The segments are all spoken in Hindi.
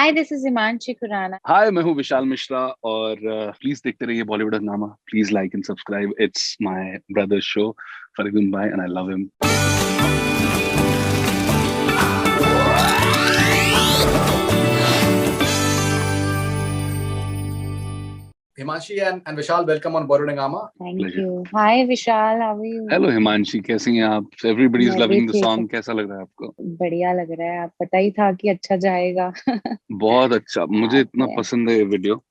Hi, this is Himanshi Khurana. हाय, मैं हूँ विशाल मिश्रा और प्लीज देखते रहिए Bollywood Hungama. Please like and subscribe. It's my brother show, Faridoon भाई, and I love him. Himanshi and Vishal, welcome on Bollywood Hungama. Thank Pleasure. you. Hi, Vishal. How are you? Hello Himanshi, कैसी हैं आप? एवरीबडी इज मैं भी लविंग द ठीक सॉन्ग. हूँ। कैसा लग रहा है आपको? बढ़िया लग रहा है। आप पता ही था कि अच्छा जाएगा। बहुत अच्छा. मुझे इतना आपने पसंद है ये वीडियो.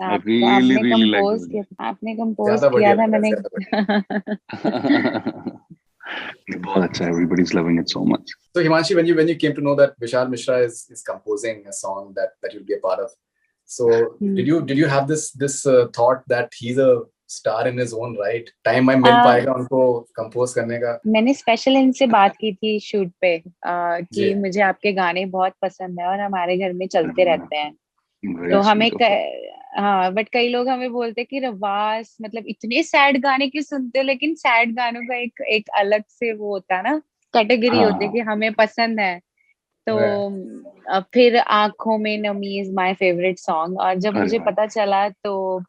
आई आप रियली आपने रियली लाइक कंपोज द किया आपने कंपोज ज्यादा किया बढ़िया था लग रहा है, मैंने। ज्यादा बढ़िया. बहुत अच्छा है. Everybody is loving it so much. So Himanshi, when you came to know that Vishal Mishra is composing a song that you'll be a part of, so did you have this thought that he's a star in his own right? Time में मिल पाएगा उनको कंपोज करने का? मैंने स्पेशल इनसे बात की थी शूट पे कि जी. मुझे आपके गाने बहुत पसंद है और हमारे घर में चलते रहते हैं। Very तो हमें sweet of her. हाँ, बट कई लोग हमें बोलते कि रवास मतलब इतने सैड गाने क्यों सुनते हो, लेकिन सैड गानों का एक एक अलग से वो होता है ना, कैटेगरी होती है कि हाँ, हमें पसंद है। तो Right. फिर आंखों में नमी इज माय फेवरेट सॉन्ग, और जब अरे मुझे वाह. पता चला तो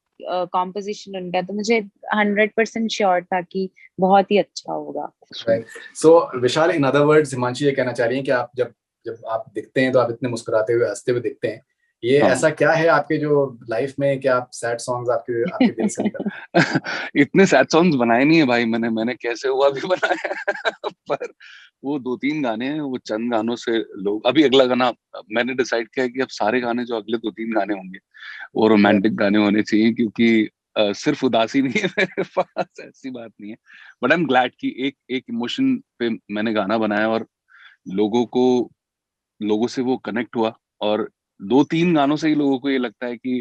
कॉम्पोजिशन उनका, तो मुझे 100% श्योर था कि बहुत ही अच्छा होगा। Right. So Vishal, in other words, Himanshi ये कहना चाह रही हैं कि आप जब जब आप दिखते हैं तो आप इतने मुस्कुराते हुए, हंसते हुए दिखते हैं. ये हाँ. ऐसा क्या है आपके जो लाइफ में कि आप सैड सॉन्ग्स आपके आपके दिल से निकलते इतने सैड सॉन्ग्स बनाए नहीं है भाई. मैंने कैसे हुआ भी बनाया है. पर वो 2-3 गाने हैं. वो चंद गानों से लोग. अभी अगला गाना मैंने डिसाइड किया है कि अब सारे गाने जो अगले 2-3 गाने होंगे वो हैं? रोमांटिक गाने होने चाहिए, क्योंकि सिर्फ उदासी नहीं है मेरे पास. ऐसी बात नहीं है. बट आई एम ग्लैड कि एक एक इमोशन पे मैंने गाना बनाया और लोगों को लोगों से वो कनेक्ट हुआ. और 2-3 गानों से ही लोगों को ये लगता है कि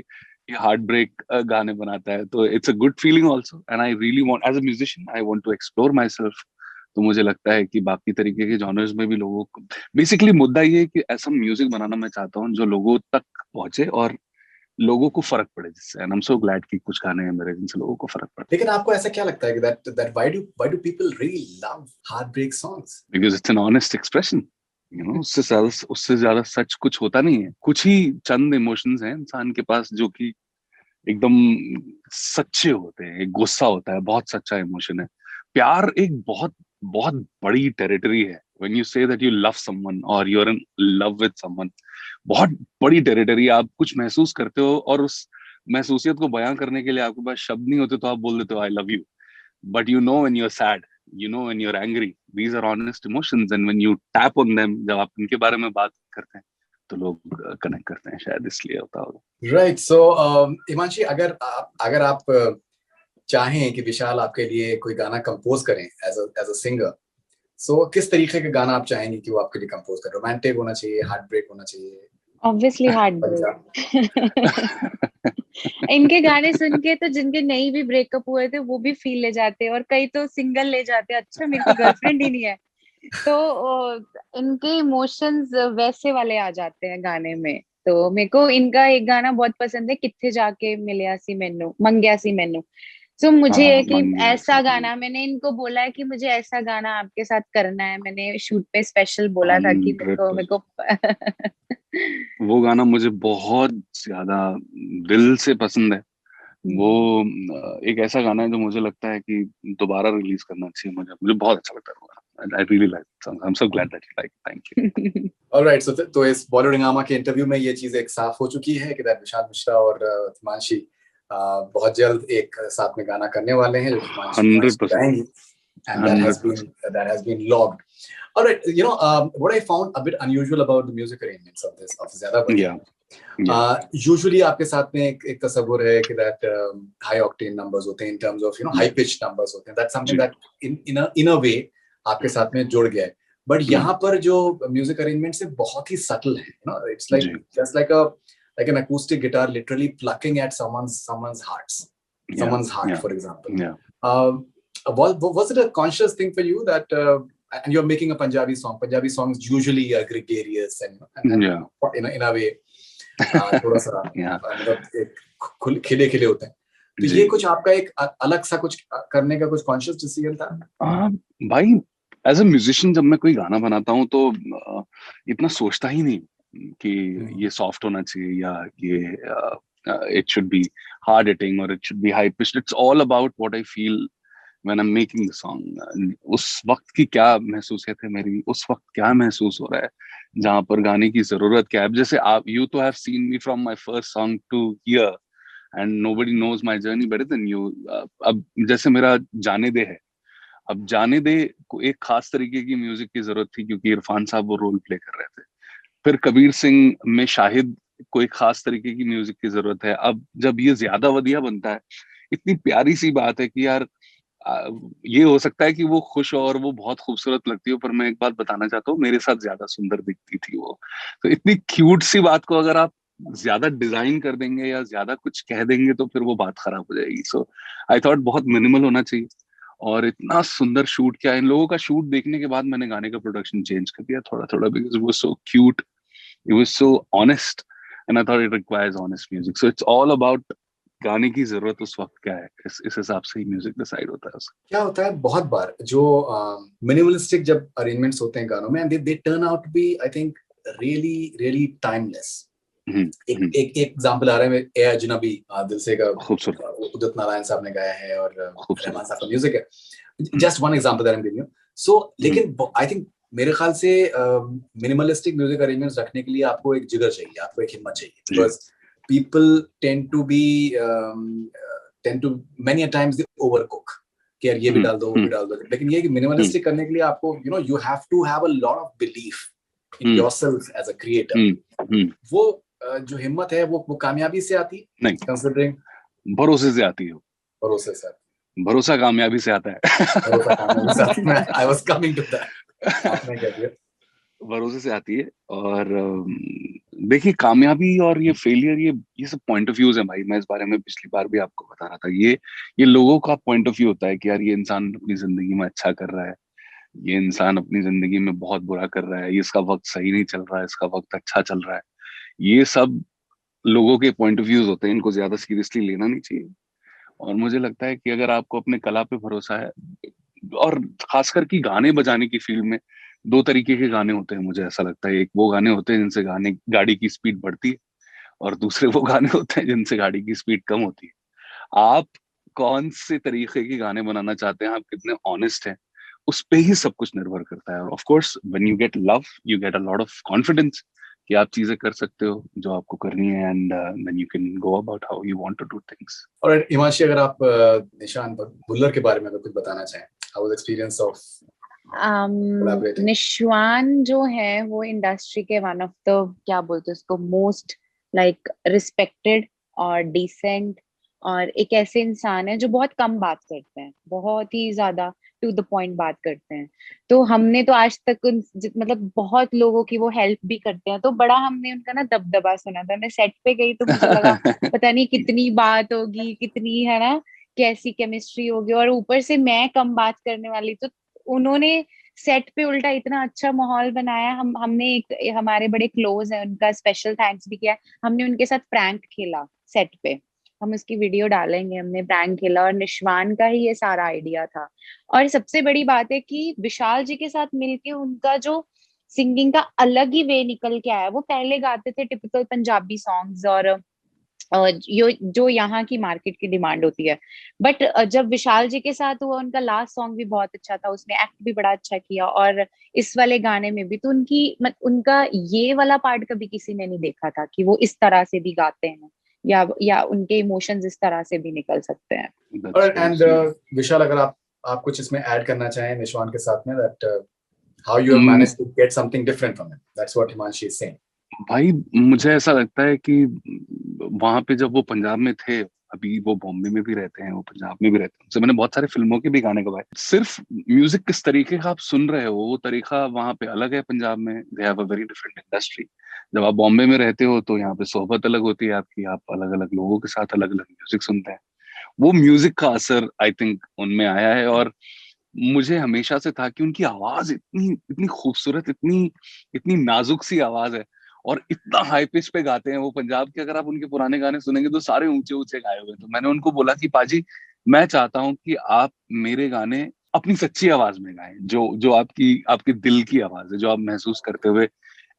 ये हार्ट ब्रेक गाने बनाता है. तो it's a good feeling also, and I really want, as a musician I want to explore myself. तो मुझे लगता है कि बाकी तरीके के जॉनर्स में भी लोगों को, बेसिकली मुद्दा ये है कि ऐसा म्यूजिक बनाना मैं चाहता हूँ जो लोगों तक पहुंचे और लोगों को फर्क पड़े जिससे. And I am so glad कि कुछ गाने हैं मेरे जिनसे लोगों को फर्क पड़ता लेकिन आपको ऐसा क्या लगता है कि that why do people really love heartbreak songs? है. Because it's an honest expression. उससे ज्यादा सच कुछ होता नहीं है. कुछ ही चंद इमोशंस हैं इंसान के पास जो कि एकदम सच्चे होते हैं. एक गुस्सा होता है, बहुत सच्चा इमोशन है. प्यार एक बहुत बहुत बड़ी टेरिटरी है. When you say that you love someone और you are in love with someone, बहुत बड़ी टेरिटरी. आप कुछ महसूस करते हो और उस महसूसियत को बयां करने के लिए आपके पास शब्द नहीं होते, तो आप बोल देते हो I love you. But you know when you're sad, you know when you're angry. These are honest emotions, and when you tap on them, जब आप इनके बारे में बात करते हैं तो लोग कनेक्ट करते हैं. शायद इसलिए होता होगा. Right. So हिमांशी, अगर आप चाहें कि विशाल आपके लिए कोई गाना कंपोज करें एज अ सिंगर, सो किस तरीके का गाना आप चाहेंगे कि वो आपके लिए कंपोज करें? रोमांटिक होना चाहिए, हार्ट ब्रेक होना चाहिए, ऑब्वियसली हार्ट पंजाब? ब्रेक। इनके गाने सुन के तो जिनके नहीं भी ब्रेकअप हुए थे वो भी फील ले जाते हैं, और कई तो सिंगल ले जाते हैं, अच्छा मेरे को गर्लफ्रेंड ही नहीं है। तो इनके इमोशंस वैसे वाले आ जाते हैं गाने में। तो मेरे को इनका एक गाना बहुत पसंद है, कित्थे जाके मिलिया सी मैनू मंगिया सी मैनू। तो मुझे हाँ, है कि मंगे ऐसा ऐसे. गाना, मैंने इनको बोला है कि मुझे ऐसा गाना आपके साथ करना है। मैंने शूट पे स्पेशल बोला था कि मेरे को 100%. मेरे को वो गाना मुझे बहुत ज्यादा दिल से पसंद है. वो एक ऐसा गाना है जो मुझे लगता है कि दोबारा रिलीज करना चाहिए. मुझे मुझे बहुत अच्छा लगता है वो गाना. I really like the song. I'm so glad that you like it. Thank you. Alright, तो इस बॉलीवुड हंगामा के इंटरव्यू में ये चीज एक साफ हो चुकी है कि विशाल मिश्रा और हिमांशी बहुत जल्द एक साथ में गाना करने वाले हैं जो Himanshi 100%. गाएंगी, and that has been logged. Alright, what I found a bit unusual about the music arrangements of this ज़्यादा बढ़िया. Usually आपके साथ में एक तस्वीर है कि that high octane numbers होते हैं in terms of high pitched numbers होते हैं. That's something that in a way आपके साथ में जुड़ गया है. बट यहाँ पर जो म्यूजिक अरेंजमेंट है बहुत ही सटल है. It's like just like an acoustic guitar literally plucking at someone's heart, for example. Was it a conscious thing for you that and you're making a Punjabi song? Punjabi songs usually are gregarious and in a way थोड़ा सा मतलब खिले खिले होते हैं. तो ये कुछ आपका एक अलग सा कुछ करने का कुछ कॉन्शियस डिसीजन था? भाई, एज अ म्यूजिशियन जब मैं कोई गाना बनाता हूँ तो इतना सोचता ही नहीं. कि ये सॉफ्ट होना चाहिए या ये it should be hard hitting or it should be high pitched. It's all about what I feel when I'm making the song. उस वक्त की क्या महसूसियत है मेरी, उस वक्त क्या महसूस हो रहा है, जहां पर गाने की जरूरत क्या है. जैसे आप, you to have seen me from my first song to here and nobody knows my journey better than you. अब जैसे मेरा जाने दे है, अब जाने दे को एक खास तरीके की म्यूजिक की जरूरत थी क्योंकि इरफान साहब वो रोल प्ले कर रहे थे. फिर कबीर सिंह में शाहिद को एक खास तरीके की म्यूजिक की जरूरत है. अब जब ये ज्यादा वधिया बनता है, इतनी प्यारी सी बात है कि यार ये हो सकता है कि वो खुश हो और वो बहुत खूबसूरत लगती हो, पर मैं एक बात बताना चाहता हूँ, मेरे साथ ज्यादा सुंदर दिखती थी वो. तो इतनी क्यूट सी बात को अगर आप ज्यादा डिजाइन कर देंगे या ज्यादा कुछ कह देंगे तो फिर वो बात खराब हो जाएगी. सो आई थॉट बहुत मिनिमल होना चाहिए. और इतना सुंदर शूट किया. इन लोगों का शूट देखने के बाद मैंने गाने का प्रोडक्शन चेंज कर दिया थोड़ा थोड़ा, because it was so cute, it was so honest, and I thought it requires honest music. So it's all about गाने की जरूरत उस वक्त क्या है, इस हिसाब से ही म्यूजिक डिसाइड होता है उसका. क्या होता है बहुत बार जो मिनिमलिस्टिक जब अरेंजमेंट्स होते हैं गानों में, and they turn out to be, I think, really really timeless. एक एग्जांपल आ रहा है, ए अजनबी दिल से का, खूबसूरत, उदित नारायण साहब ने गाया है और रहमान साहब का म्यूजिक है. Just one example that I am giving you. So लेकिन आई थिंक मेरे ख्याल से मिनिमलिस्टिक म्यूजिक अरेंजमेंट्स रखने के लिए आपको एक जिगर चाहिए, आपको एक हिम्मत चाहिए, because people tend to many a times they overcook कि यार ये भी डाल दो, वो भी डाल दो. लेकिन ये कि मिनिमलिस्टिक करने के लिए आपको you have to have a lot of belief in yourself as a creator. वो जो हिम्मत है वो कामयाबी से आती नहीं, considering भरोसे से आती है. भरोसे से आती. भरोसा कामयाबी से आता है. भरोसा कामयाबी से आता है. I was coming to that. आपने क्या किया? भरोसे से आती है. और देखिए, कामयाबी और ये फेलियर, ये सब पॉइंट ऑफ व्यूज है भाई. मैं इस बारे में पिछली बार भी आपको बता रहा था. ये लोगों का पॉइंट ऑफ व्यू होता है कि यार ये इंसान अपनी जिंदगी में अच्छा कर रहा है, ये इंसान अपनी जिंदगी में बहुत बुरा कर रहा है, ये इसका वक्त सही नहीं चल रहा है, इसका वक्त अच्छा चल रहा है. ये सब लोगों के पॉइंट ऑफ व्यूज होते हैं, इनको ज्यादा सीरियसली लेना नहीं चाहिए. और मुझे लगता है कि अगर आपको अपने कला पे भरोसा है, और खासकर की गाने बजाने की फील्ड में दो तरीके के गाने होते हैं, मुझे ऐसा लगता है. एक वो गाने होते हैं जिनसे गाड़ी की स्पीड बढ़ती है, और दूसरे वो गाने होते हैं जिनसे गाड़ी की स्पीड कम होती है. आप कौन से तरीके के गाने बनाना चाहते हैं, आप कितने ऑनेस्ट हैं, उस पे ही सब कुछ निर्भर करता है. और of course when you get love, you get a lot of confidence कि आप चीजें कर सकते हो जो आपको करनी है, and then you can go about how you want to do things. और हिमांशी, अगर आप निशान भुल्लर के बारे में अगर कुछ बताना चाहें, हाउ वाज एक्सपीरियंस ऑफ निश्वान जो है वो इंडस्ट्री के वन ऑफ द, क्या बोलते हैं उसको, मोस्ट लाइक रिस्पेक्टेड और डिसेंट, और एक ऐसे इंसान है जो बहुत कम बात करते हैं, बहुत ही ज्यादा टू द पॉइंट बात करते हैं. तो हमने तो आज तक मतलब बहुत लोगों की वो हेल्प भी करते हैं, तो बड़ा हमने उनका ना दबदबा सुना था. मैं सेट पे गई तो मुझे लगा पता नहीं कितनी बात होगी, कितनी है ना, कैसी केमिस्ट्री होगी. और ऊपर से मैं कम बात करने वाली, तो उन्होंने सेट पे उल्टा इतना अच्छा माहौल बनाया. हमने एक हमारे बड़े क्लोज है, उनका स्पेशल थैंक्स भी किया. हमने उनके साथ प्रैंक खेला सेट पे, हम उसकी वीडियो डालेंगे. हमने प्रैंक खेला और निश्वान का ही ये सारा आइडिया था. और सबसे बड़ी बात है कि विशाल जी के साथ मिलके उनका जो सिंगिंग का अलग ही वे निकल के आया. वो पहले गाते थे टिपिकल पंजाबी सॉन्ग्स और जो यहाँ की मार्केट की डिमांड होती है, बट जब विशाल जी के साथ हुआ, उनका लास्ट सॉन्ग भी बहुत अच्छा था, उसने एक्ट भी बड़ा अच्छा किया, और इस वाले गाने में भी. तो उनका ये वाला पार्ट कभी किसी ने नहीं देखा था कि वो इस तरह से भी गाते हैं, या उनके इमोशंस इस तरह से भी निकल सकते हैं. एंड विशाल, अगर आप कुछ इसमें ऐड करना चाहें निश्वान के साथ में, that how you have managed to get something different from him, that's what Himanshi is saying. भाई, मुझे ऐसा लगता है कि वहां पे जब वो पंजाब में थे, अभी वो बॉम्बे में भी रहते हैं, वो पंजाब में भी रहते हैं, उनसे मैंने बहुत सारे फिल्मों के भी गाने गवाए. सिर्फ म्यूजिक किस तरीके का आप सुन रहे हो, वो तरीका वहां पे अलग है. पंजाब में they have a very different industry. जब आप बॉम्बे में रहते हो तो यहाँ पे सोहबत अलग होती है आपकी, आप अलग अलग लोगों के साथ अलग अलग म्यूजिक सुनते हैं. वो म्यूजिक का असर आई थिंक उनमें आया है. और मुझे हमेशा से था कि उनकी आवाज इतनी इतनी खूबसूरत, इतनी इतनी नाजुक सी आवाज है, और इतना हाई पिच पे गाते हैं वो पंजाब के. अगर आप उनके पुराने गाने सुनेंगे तो सारे ऊंचे ऊंचे गाए हुए. तो मैंने उनको बोला कि पाजी, मैं चाहता हूं कि आप मेरे गाने अपनी सच्ची आवाज में गाएं, जो आपकी दिल की आवाज है, जो आप महसूस करते हुए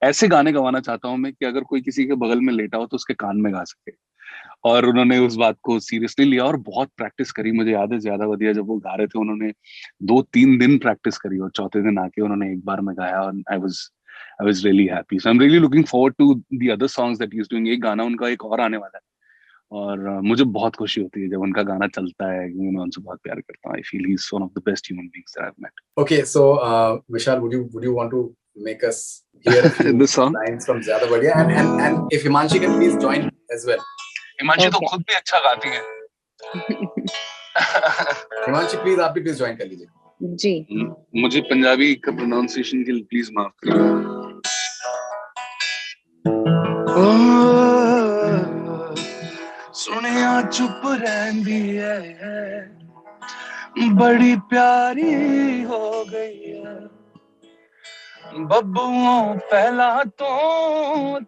ऐसे गाने गवाना चाहता हूँ मैं कि अगर कोई किसी के बगल में लेटा हो तो उसके कान में गा सके। और उन्होंने उस बात को सीरियसली लिया और बहुत प्रैक्टिस करी। मुझे याद है ज्यादा बढ़िया जब वो गा रहे थे, उन्होंने 2-3 दिन प्रैक्टिस करी और चौथे दिन आके उन्होंने एक बार में गाया और I was really happy. So I am really looking forward to the other songs that he is doing. एक गाना उनका एक और आने वाला है और मुझे बहुत खुशी होती है जब उनका गाना चलता है, क्योंकि मैं उनसे बहुत प्यार करता हूँ। I feel he is one of the best human beings that I have met. Okay, so Vishal, would you want to make us hear a few This song? lines from Zyada Badhiya, and if Himanshi can please join as well. Himanshi तो Okay. खुद भी अच्छा गाती है। Himanshi, please आप भी please join कर लीजिए। जी। मुझे पंजाबी का प्रोनाउंसिएशन के लिए प्लीज माफ करिए। सुनिया चुप रहंदी है, बड़ी प्यारी हो गई है, बब्बुओं पहला तो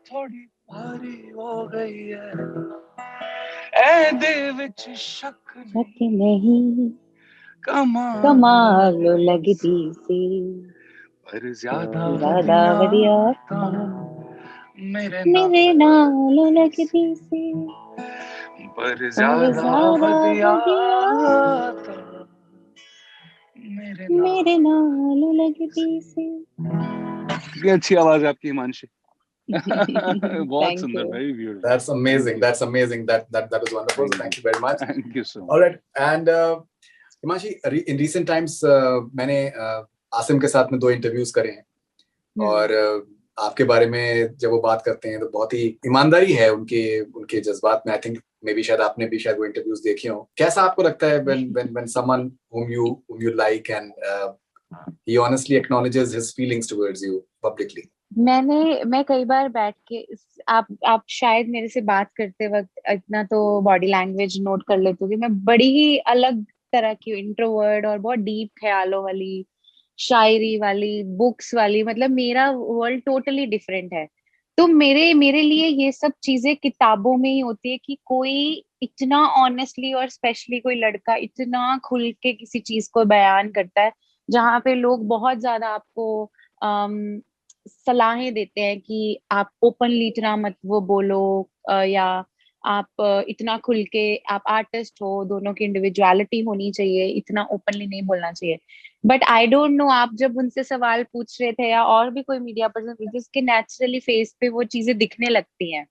थोड़ी भारी हो गई है, ऐदे विच शक नहीं कमाल कमाल लगदी सी, पर ज्यादा वधिया था मेरे मेरे नाल लगदी सी, पर ज्यादा वधिया था मेरे नाल लगदी सी। कितनी अच्छी आवाज है आपकी हिमांशी। बहुत Thank सुंदर, you. Very beautiful. That's amazing. That's amazing. That was wonderful. Thank you very much. Thank you so All right, and Himanshi, in recent times मैंने आसिम के साथ में 2 इंटरव्यूज करे हैं और आपके बारे में जब वो बात करते हैं तो बहुत ही ईमानदारी है उनके जज्बात में। आई थिंक मे बी शायद आपने भी शायद वो इंटरव्यूज देखे हो। कैसा आपको लगता है when someone whom you like and he honestly acknowledges his feelings towards you publicly? मैं कई बार बैठ के आप शायद मेरे से बात करते वक्त इतना तो बॉडी लैंग्वेज नोट कर लेते हो कि मैं बड़ी ही अलग तरह की इंट्रोवर्ट और बहुत डीप ख्यालों वाली, शायरी वाली, बुक्स वाली, मतलब मेरा वर्ल्ड टोटली डिफरेंट है। तो मेरे लिए ये सब चीजें किताबों में ही होती है कि कोई इतना ऑनेस्टली और स्पेशली कोई लड़का इतना खुल के किसी चीज को बयान करता है, जहाँ पे लोग बहुत ज्यादा आपको सलाहें देते हैं कि आप ओपनली इतना मत वो बोलो, या आप इतना खुल के, आप आर्टिस्ट हो, दोनों की इंडिविजुअलिटी होनी चाहिए, इतना ओपनली नहीं बोलना चाहिए। बट आई डोंट नो, आप जब उनसे सवाल पूछ रहे थे या और भी कोई मीडिया पर्सन, जिसके नेचुरली फेस पे वो चीजें दिखने लगती हैं,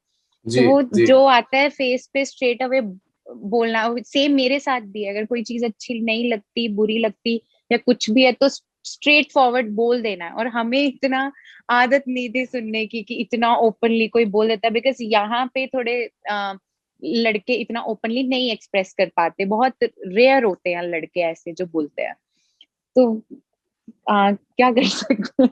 तो वो जो आता है फेस पे स्ट्रेट अवे बोलना, सेम मेरे साथ भी है। अगर कोई चीज अच्छी नहीं लगती, बुरी लगती या कुछ भी है तो स्ट्रेट फॉरवर्ड बोल देना है। और हमें इतना आदत नहीं थी सुनने की कि इतना ओपनली कोई बोल देता है, बिकॉज यहाँ पे थोड़े लड़के इतना ओपनली नहीं एक्सप्रेस कर पाते, बहुत रेयर होते हैं लड़के ऐसे जो बोलते हैं। तो क्या कर सकते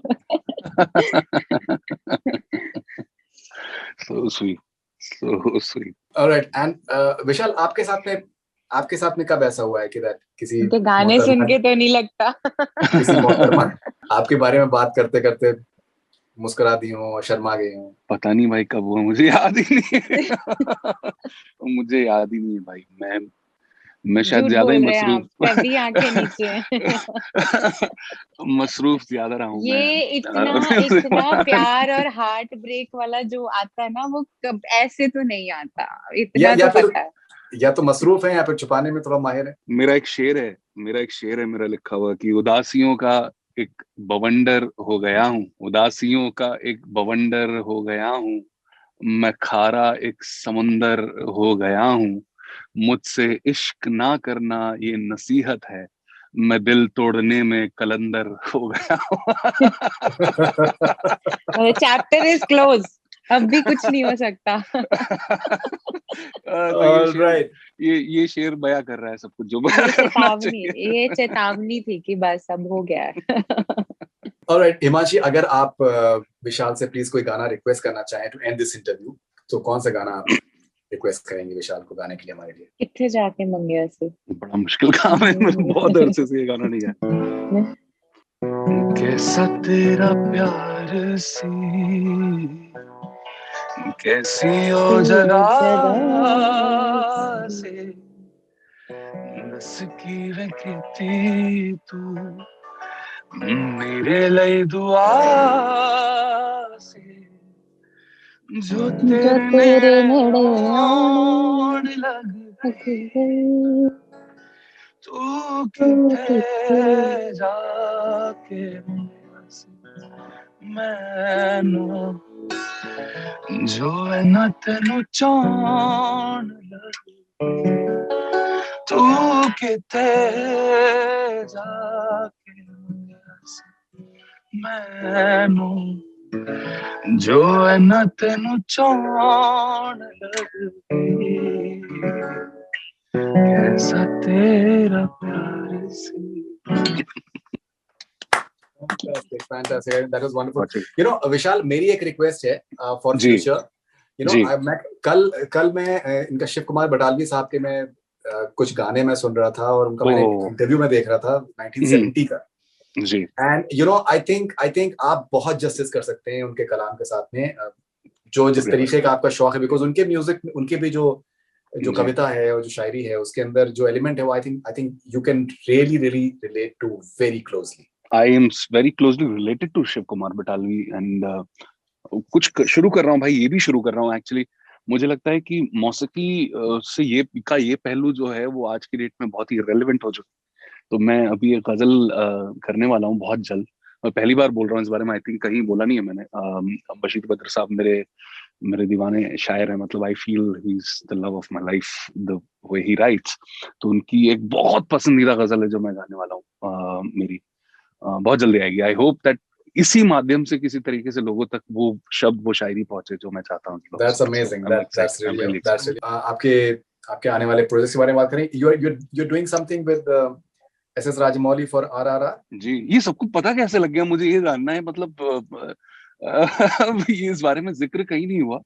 So sweet, so sweet. Alright, and विशाल, आपके साथ में कब ऐसा हुआ है कि किसी गाने सुन के तो नहीं लगता किसी मोहतरमा आपके बारे में बात करते करते मुस्कुरा दी हो, शर्मा गई हो? पता नहीं भाई कब हुआ, मुझे याद ही नहीं है। मुझे याद ही नहीं है भाई। मैं शायद ज्यादा ही मसरूफ ज्यादा रहा हूँ। ये इतना प्यार और हार्ट ब्रेक वाला जो आता है ना, वो कब ऐसे तो नहीं आता, इतना तो पता है। या तो मसरूफ है या फिर छुपाने में थोड़ा माहिर है। मेरा एक शेर है मेरा लिखा हुआ कि उदासियों का एक बवंडर हो गया हूँ, उदासियों का एक बवंडर हो गया हूँ, मैं खारा एक समुंदर हो गया हूँ, मुझसे इश्क ना करना ये नसीहत है, मैं दिल तोड़ने में कलंदर हो गया हूँ। चैप्टर इज क्लोज, अब भी कुछ नहीं हो सकता। Alright. ये शेर बयां कर रहा है सब कुछ जो बयां करना चाहिए। ये चेतावनी थी कि बस अब हो गया है। Alright, हिमांशी, अगर आप विशाल से प्लीज कोई गाना रिक्वेस्ट करना चाहें टू एंड दिस इंटरव्यू, तो कौन सा गाना आप रिक्वेस्ट करेंगे विशाल को गाने के लिए हमारे लिए? कितने जाके मंगे से बड़ा मुश्किल काम है, बहुत अरसे से ये गाना नहीं है। कैसा तेरा प्यार सी, कैसी ओ जगह से, दस की रखती तू मेरे लिए दुआ से, जो जो तेरे तेरे नेड़े नेड़े आउण आने लग लग गई, गई, तू तू किथे किथे जाके मैनू जो है ना तेनू चाहण लग गई, तू किथे जाके मैनू जो है ना तेनू चाहण लग गई, कैसा तेरा प्यार सी। Fantastic, fantastic. That was wonderful. अच्छा, You know, Vishal, मेरी एक रिक्वेस्ट है for ji future. You know, जी मैं कल मैं इनका शिव कुमार बटालवी साहब के मैं कुछ गाने मैं सुन रहा था और उनका मैंने एक ओ इंटरव्यू में देख रहा था 1970 का. जी and you know I think आप बहुत जस्टिस कर सकते हैं उनके कलाम के साथ में, जो जिस शुक्रिया तरीके का आपका शौक है, बिकॉज उनके म्यूजिक उनके भी जो जी कविता है और जो शायरी है उसके अंदर जो एलिमेंट है वो I think you can really relate to very closely. I am very closely related to Shiv Kumar Batalvi and शुरू कर रहा हूँ भाई, ये भी शुरू कर रहा हूँ एक्चुअली. मुझे लगता है कि मौसीकी से ये पहलू जो है वो आज की डेट में बहुत ही रेलेवेंट हो चुका है. तो मैं अभी एक गजल करने वाला हूँ बहुत जल्द. मैं पहली बार बोल रहा हूँ इस बारे में, आई थिंक कहीं बोला नहीं है मैंने. बशीर बद्र साहब मेरे मेरे दीवाने शायर हैं, मतलब आई feel he is the love of my life the way he rights. तो उनकी एक बहुत पसंदीदा गजल है जो मैं गाने वाला हूँ. मेरी बहुत जल्दी आएगी. आई होप दैट इसी माध्यम से किसी तरीके से लोगों तक वो शब्द वो शायरी पहुंचे जो मैं चाहता हूँ कि लोग दैट्स सुने. So, amazing. I'm that's excited. I'm really really excited. आपके आपके आने वाले प्रोजेक्ट्स के बारे में बात करें. You doing something with SS Rajamouli for RRR. जी, ये सबको पता कैसे लग गया, मुझे ये जानना है. मतलब ये इस बारे में जिक्र कहीं नहीं हुआ,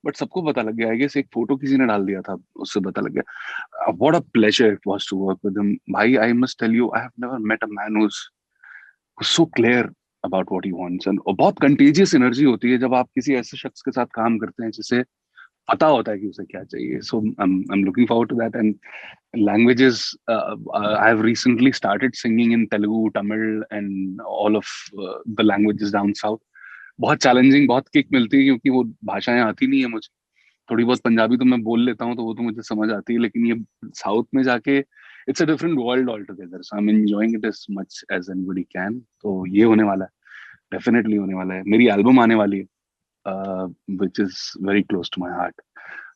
बट सबको पता लग गया. आई गेस एक फोटो किसी ने डाल दिया था, उससे पता लग गया. What a pleasure it was to work with him. भाई, I must tell you, I have never met a man who is so clear about what he wants. And बहुत कंटेजियस एनर्जी होती है जब आप किसी ऐसे शख्स के साथ काम करते हैं जिसे पता होता है कि उसे क्या चाहिए. So I am looking forward to that. And languages, I have recently started singing in Telugu, Tamil and all of the languages down south. बहुत चैलेंजिंग, बहुत किक मिलती है क्योंकि वो भाषाएं आती नहीं है मुझे. थोड़ी बहुत पंजाबी तो मैं बोल लेता हूँ, तो वो तो मुझे समझ आती है, लेकिन ये साउथ में जाके it's a different world all together. So I am enjoying it as much as anybody can. तो ये होने वाला है, डेफिनेटली होने वाला है. मेरी एल्बम आने वाली है which is very close to my heart.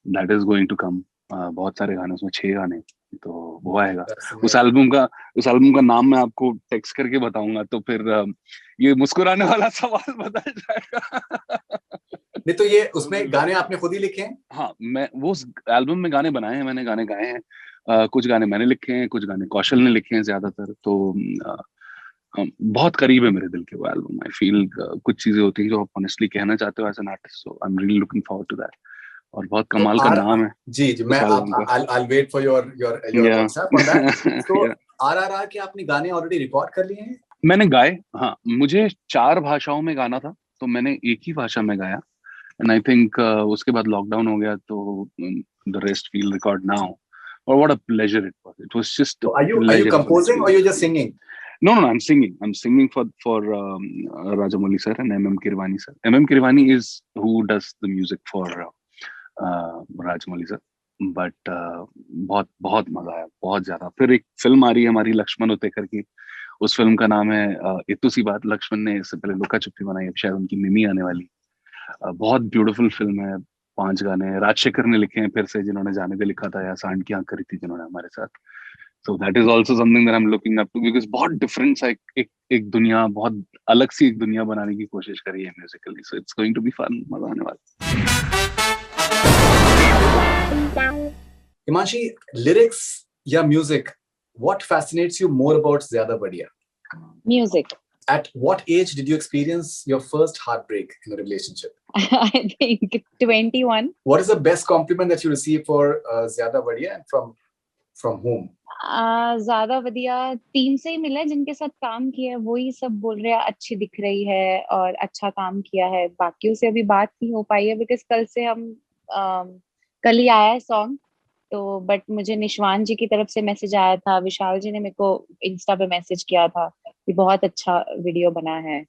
That is going to come. बहुत सारे गाने, उसमें 6 गाने, तो वो आएगा. उस एल्बम का उस एल्बम का नाम मैं आपको टेक्स्ट करके बताऊंगा, तो फिर ये मुस्कुराने वाला सवाल बदल जाएगा. नहीं तो ये उसमें गाने आपने खुद ही लिखे हैं? हाँ, मैं वो एल्बम में गाने बनाए हैं, मैंने गाने गाए हैं. कुछ गाने मैंने लिखे हैं, कुछ गाने कौशल ने लिखे हैं ज्यादातर. तो बहुत करीब है मेरे दिल के वो एल्बम. आई फील कुछ चीजें होती हैं जो आप ऑनेस्टली कहना चाहते हो as an artist. So I am really looking forward to that. और बहुत तो कमाल का नाम है जी जी, मैं उस एल्बम का. I'll wait for your या WhatsApp on that. तो आरआरआर के आपने गाने ऑलरेडी रिकॉर्ड कर लिए हैं? मैंने गाए, हाँ. मुझे 4 भाषाओं में गाना था, तो मैंने एक ही भाषा में गाया. एंड आई थिंक उसके बाद लॉकडाउन हो गया, तो the rest will record now. और what a pleasure it was. It was just a So are you pleasure of an composing or you experience. just singing? No, no, no, I'm singing. I'm singing for Rajamouli sir and MM Kirwani sir. MM Kirwani is who does the music for Rajamouli sir. But बहुत बहुत मजा आया, बहुत ज्यादा. फिर एक फिल्म आ रही है हमारी लक्ष्मण उतेकर की. उस फिल्म का नाम है इतु सी बात. लक्ष्मण ने इससे पहले लुका छुपी बनाई, अब शायद उनकी मिमी आने वाली. बहुत ब्यूटीफुल फिल्म है. 5 गाने राजशेखर ने लिखे हैं फिर से, जिन्होंने जाने दे लिखा था, या सांड की आंख करी थी जिन्होंने हमारे साथ. So that is also something that I'm looking up to, because बहुत डिफरेंट सा एक दुनिया, बहुत अलग सी एक दुनिया बनाने की कोशिश करी है Musically. So it's going to be fun. मजा आने वाला. हिमांशी, लिरिक्स या music, what fascinates you more about Zyada Badhiya? Music. At what age did you experience your first heartbreak in a relationship? I think 21. What is the best compliment that you received for Zyada Badhiya, and from whom? ज्यादा बढ़िया टीम से ही मिला है, जिनके साथ काम किया है वही सब बोल रहे हैं अच्छी दिख रही है और अच्छा काम किया है. बाकियों से अभी बात नहीं हो पाई है, बिकॉज कल से हम कल ही आया है सॉन्ग. तो बट मुझे निशवान जी की तरफ से मैसेज आया था, विशाल जी ने मेरे को इंस्टा पे मैसेज किया था कि बहुत अच्छा वीडियो बना है.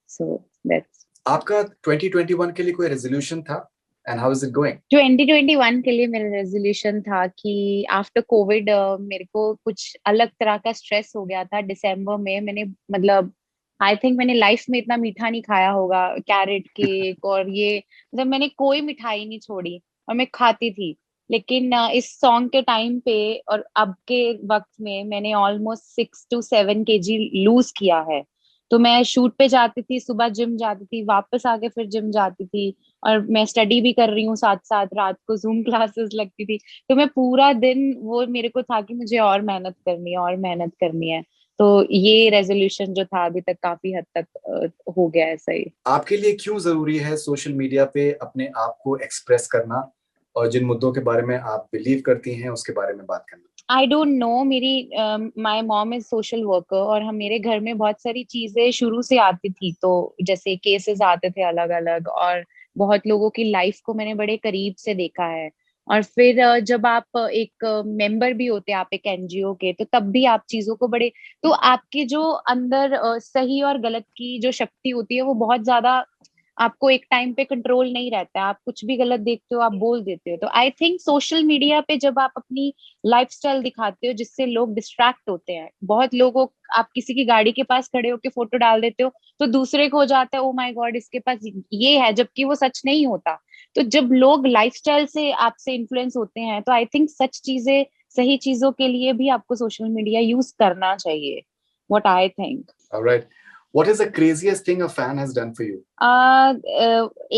So that's. आपका 2021 के लिए कोई रेजोल्यूशन था? and how is it going? 2021 के लिए मेरा रेजोल्यूशन था कि आफ्टर कोविड मेरे को कुछ अलग तरह का स्ट्रेस हो गया था। दिसंबर में मैंने मतलब आई थिंक मैंने लाइफ में इतना मीठा नहीं खाया होगा, कैरेट केक और ये मतलब मैंने कोई मिठाई नहीं छोड़ी और मैं खाती थी। लेकिन इस सॉन्ग के टाइम पे और अब के वक्त में मैंने ऑलमोस्ट 6 to 7 kg लूज किया है। तो मैं शूट पे जाती थी, सुबह जिम जाती थी, वापस आके फिर जिम जाती थी और मैं स्टडी भी कर रही हूँ साथ साथ, रात को जूम क्लासेस लगती थी। तो मैं पूरा दिन वो मेरे को था कि मुझे और मेहनत करनी है और मेहनत करनी है। तो ये रेजोल्यूशन जो था अभी तक काफी हद तक हो गया है सही। आपके लिए क्यों जरूरी है सोशल मीडिया पे अपने आप को एक्सप्रेस करना और जिन मुद्दों के बारे में आप बिलीव करती हैं उसके बारे में बात करना? आई डोंट नो, मेरी my mom is social worker और हम मेरे घर में बहुत सारी चीजें शुरू से आती थी। तो जैसे केसेस आते थे अलग अलग और बहुत लोगों की लाइफ को मैंने बड़े करीब से देखा है। और फिर जब आप एक मेंबर भी होते हैं, आप एक एनजीओ के, तो तब भी आप चीजों को बड़े, तो आपके जो अंदर सही और गलत की जो शक्ति होती है वो बहुत ज्यादा आपको एक टाइम पे कंट्रोल नहीं रहता है। आप कुछ भी गलत देखते हो आप बोल देते हो। तो आई थिंक सोशल मीडिया पे जब आप अपनी लाइफस्टाइल दिखाते हो जिससे लोग डिस्ट्रैक्ट होते हैं, बहुत लोगों, आप किसी की गाड़ी के पास खड़े होकर फोटो डाल देते हो तो दूसरे को हो जाता है ओ माय गॉड इसके पास ये है, जबकि वो सच नहीं होता। तो जब लोग लाइफस्टाइल से आपसे इन्फ्लुएंस होते हैं तो आई थिंक सच चीजें, सही चीजों के लिए भी आपको सोशल मीडिया यूज करना चाहिए, what I think. Alright. What is the craziest thing a fan has done for you?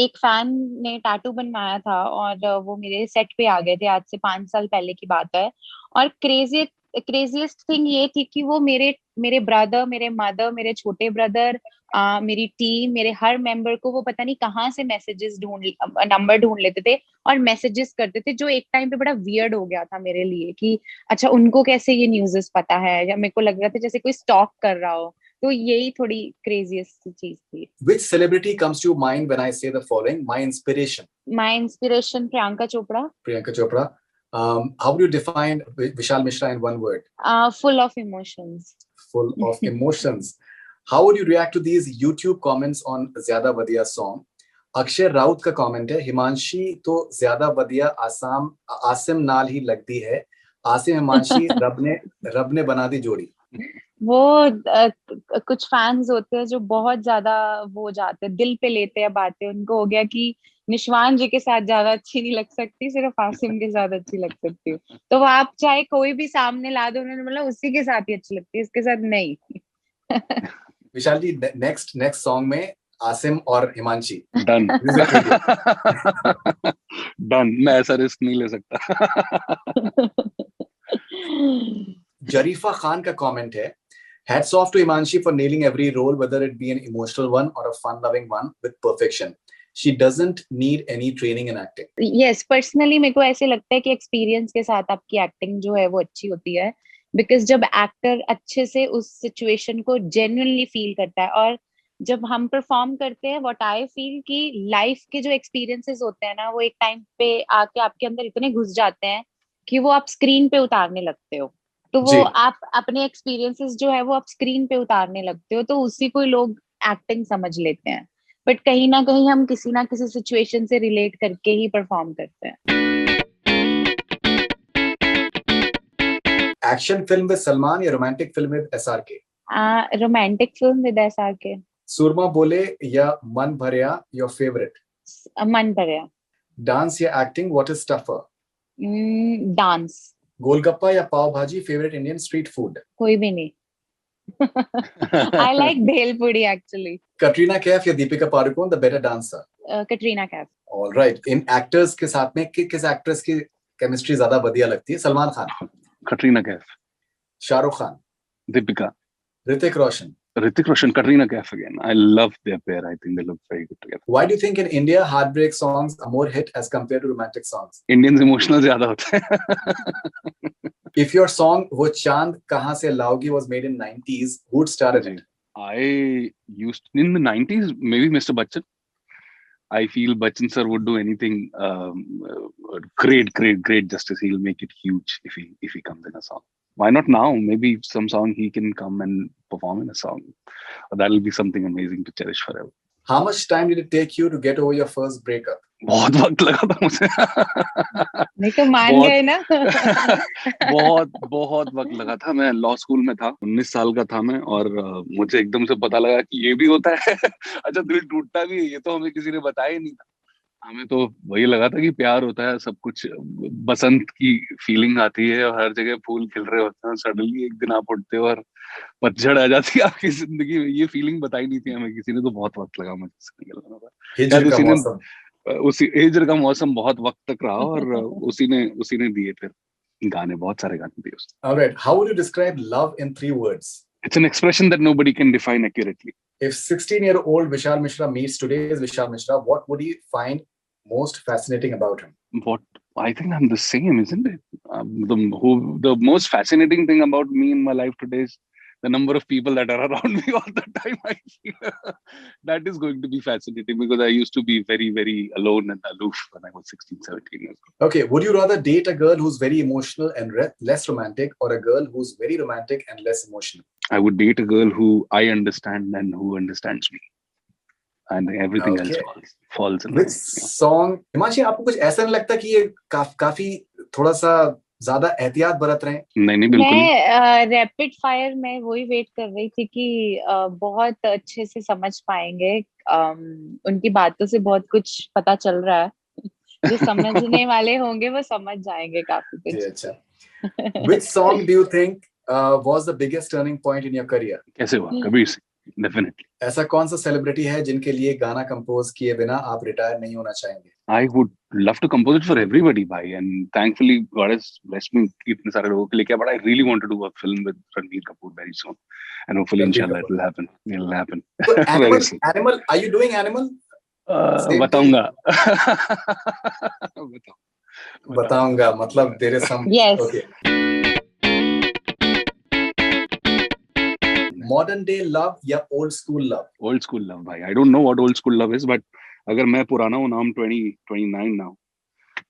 एक फैन ने टैटू बनवाया था और वो मेरे सेट पे आ गए थे, आज से 5 साल पहले की बात है। और क्रेजीएस्ट थिंग ये थी कि वो मेरे मेरे ब्रदर, मेरे मदर, मेरे छोटे ब्रदर, मेरी टीम, मेरे हर मेंबर को वो पता नहीं कहाँ से मैसेजेस नंबर ढूंढ लेते थे और मैसेजेस करते थे, जो एक टाइम पे बड़ा वियर्ड हो गया था मेरे लिए कि अच्छा उनको कैसे ये न्यूज़ पता है, या मेरे को लग रहा था जैसे कोई स्टॉक कर रहा हो। तो यही थोड़ी क्रेजीएस्ट चीज थी। Which celebrity comes to your mind when I say the following? My inspiration. My inspiration, Priyanka Chopra. Priyanka Chopra. How would you define Vishal Mishra in one word? Full of emotions. Full of emotions. How would you react to these YouTube comments on Zyada Vadiya song? Akshay Raut का कमेंट है, हिमांशी तो ज्यादा वदिया आसिम नाल ही लगती है, आसिम हिमांशी रब ने बना दी जोड़ी। वो कुछ फैंस होते हैं जो बहुत ज्यादा वो हो जाते हैं, दिल पे लेते हैं बातें। उनको हो गया कि निशवान जी के साथ ज्यादा अच्छी नहीं लग सकती, सिर्फ आसिम के साथ अच्छी लग सकती हूँ। तो आप चाहे कोई भी सामने ला दो, उन्होंने मतलब उसी के साथ ही अच्छी लगती है, इसके साथ नहीं। विशाल जी, नेक्स्ट सॉन्ग में आसिम और हिमांशी। डन। डन, मैं ऐसा रिस्क नहीं ले सकता। जरीफा खान का कमेंट है, hats off to Himanshi for nailing every role, whether it be an emotional one or a fun-loving one, with perfection. She doesn't need any training in acting. Yes, personally मेरे को ऐसे लगता है कि एक्सपीरियंस के साथ आपकी एक्टिंग जो है वो अच्छी होती है, बिकॉज जब एक्टर अच्छे से उस सिचुएशन को जेन्युइनली फील करता है, और जब हम परफॉर्म करते हैं, व्हाट आई फील कि लाइफ के जो एक्सपीरियंसेस होते हैं ना, वो एक टाइम पे आके आपके अंदर इतने घुस जाते हैं कि वो आप स्क्रीन पे उतारने लगते हो। तो वो आप अपने एक्सपीरियंसेस जो है वो आप स्क्रीन पे उतारने लगते हो, तो उसी को लोग एक्टिंग समझ लेते हैं। बट कहीं ना कहीं हम किसी ना किसी सिचुएशन से रिलेट करके ही परफॉर्म करते हैं। एक्शन फिल्म विद सलमान या romantic film with SRK? Romantic film with SRK. सुरमा बोले या मन भरिया योर फेवरेट? मन भरिया। डांस या acting, what is tougher? Dance. Golgappa या पाव भाजी, फेवरेट इंडियन स्ट्रीट फूड? कोई भी नहीं। I like bhelpuri actually. Katrina Kaif या Deepika Padukone, the better dancer? Katrina Kaif. All right. In actors के साथ में किस एक्ट्रेस की केमिस्ट्री ज्यादा बढ़िया लगती है? Salman Khan? Katrina Kaif. Shahrukh Khan? Deepika. Hrithik Roshan? Hrithik Roshan, Katrina Kaif again. I love their pair. I think they look very good together. Why do you think in India heartbreak songs are more hit as compared to romantic songs? Indians emotional ज़्यादा होते हैं। If your song "वो चांद कहाँ से लाओगी" was made in 90s, who would star in it? I used in the 90s, maybe Mr. Bachchan. I feel Bachchan sir would do anything great justice. He'll make it huge if he comes in a song. Why not now? Maybe some song he can come and perform in a song. That'll be something amazing to cherish forever. How much time did it take you to get over your first breakup? बहुत वक्त लगा था मुझे। नहीं तो मान गए ना। बहुत वक्त लगा था। मैं लॉ स्कूल में था, 19 साल का था मैं, और मुझे एकदम से पता लगा कि ये भी होता है। अच्छा, दिल टूटता भी है, ये तो हमें किसी ने बताया ही नहीं था। हमें तो वही लगा था कि प्यार होता है, सब कुछ, बसंत की फीलिंग आती है और हर जगह फूल खिल रहे होते हैं, सडनली एक दिन आप उठते हो और पतझड़ आ जाती है आपकी जिंदगी में। ये फीलिंग बताई नहीं थी हमें किसी ने, तो बहुत वक्त लगा मुझे इससे निकलने में। हिजर का मौसम, उसी हिजर का मौसम बहुत वक्त तक रहा, और उसी ने दिए फिर गाने, बहुत सारे गाने दिए उसने। Alright, how would you describe love in 3 words? It's an expression that nobody can define accurately. If 16-year-old Vishal Mishra meets today's Vishal Mishra, what would he find most fascinating about him? What I think I'm the same, isn't it? The most fascinating thing about me in my life today is the number of people that are around me all the time. I feel that is going to be fascinating, because I used to be very, very alone and aloof when I was 16, 17 years old. Okay, would you rather date a girl who's very emotional and less romantic, or a girl who's very romantic and less emotional? I would date a girl who I understand and who understands me. And everything else falls in Which song? Himanshi, आपको कुछ ऐसा नहीं लगता कि ये काफी थोड़ा सा ज्यादा एहतियात बरत रहे हैं? नहीं बिल्कुल। मैं रैपिड फायर में वही वेट कर रही थी कि बहुत अच्छे से समझ पाएंगे। उनकी बातों से बहुत कुछ पता चल रहा है। जो समझने वाले होंगे वो समझ जाएंगे काफी कुछ। अच्छा। Which song do you think was the biggest turning point in your career? कैसे हुआ? कबीर सिंह, definitely. ऐसा कौन सा सेलिब्रिटी है जिनके लिए गाना कंपोज किए बिना आप रिटायर नहीं होना चाहेंगे? I would love to compose it for everybody, bhai, and thankfully God has blessed me इतने सारे लोगों के लिए किया, but I really want to do a film with Ranbir Kapoor very soon, and hopefully inshallah it will happen. It'll happen. So, Animal, are you doing Animal? बताऊंगा। बताऊंगा मतलब there is some. Yes. Okay. Modern day love या old school love? Old school love, bhai. I don't know what old school love is, but अगर मैं पुराना हूँ ना, I'm 29 now.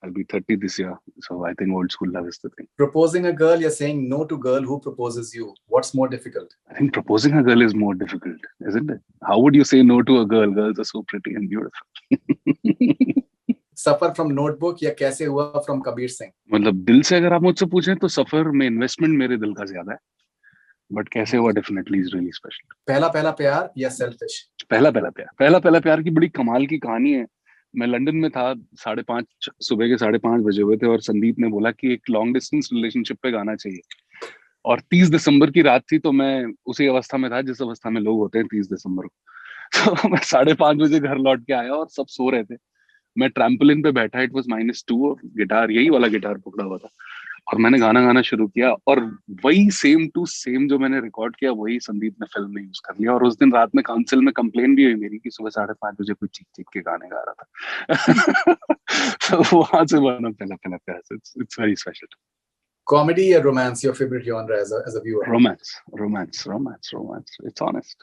I'll be 30 this year, so I think old school love is the thing. Proposing a girl, you're saying no to girl who proposes you. What's more difficult? I think proposing a girl is more difficult, isn't it? How would you say no to a girl? Girls are so pretty and beautiful. Suffer from notebook या कैसे हुआ from कबीर सिंह? मतलब दिल से अगर आप मुझसे पूछें तो सफर में इन्वेस्टमेंट मेरे दिल का ज्यादा है, बट कैसे हुआ डेफिनेटली इज रियली स्पेशल। पहला प्यार या सेल्फिश? पहला प्यार की बड़ी कमाल की कहानी है। मैं लंदन में था, 5:30 सुबह के 5:30 बजे हुए थे, और संदीप ने बोला कि एक लॉन्ग डिस्टेंस रिलेशनशिप पे गाना चाहिए, और 30 दिसंबर की रात थी, तो मैं उसी अवस्था में था जिस अवस्था में लोग होते हैं 30 दिसंबर को। तो मैं 5:30 बजे घर लौट के आया और सब सो रहे थे। मैं ट्रैम्पोलिन पे बैठा, इट वाज -2, और गिटार, यही वाला गिटार पकड़ा हुआ था, और मैंने गाना शुरू किया, और वही सेम टू सेम जो मैंने रिकॉर्ड किया वही संदीप ने फिल्म में यूज कर लिया। और उस दिन रात में काउंसिल में कंप्लेन भी हुई मेरी कि सुबह 5:30 बजे कोई चीख के गाने गा रहा था। तो वहां से बना पहला प्यार। It's very special. Comedy or romance, your favorite genre as a viewer? Romance. It's honest.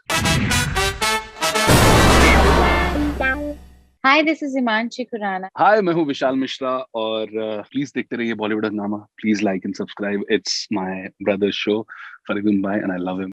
Hi, this is Himanshi Khurana. Hi, मैं हूँ विशाल मिश्रा, और प्लीज देखते रहिए बॉलीवुड हंगामा. Please like and subscribe. It's my brother's show, Faridun Bhai, and I love him.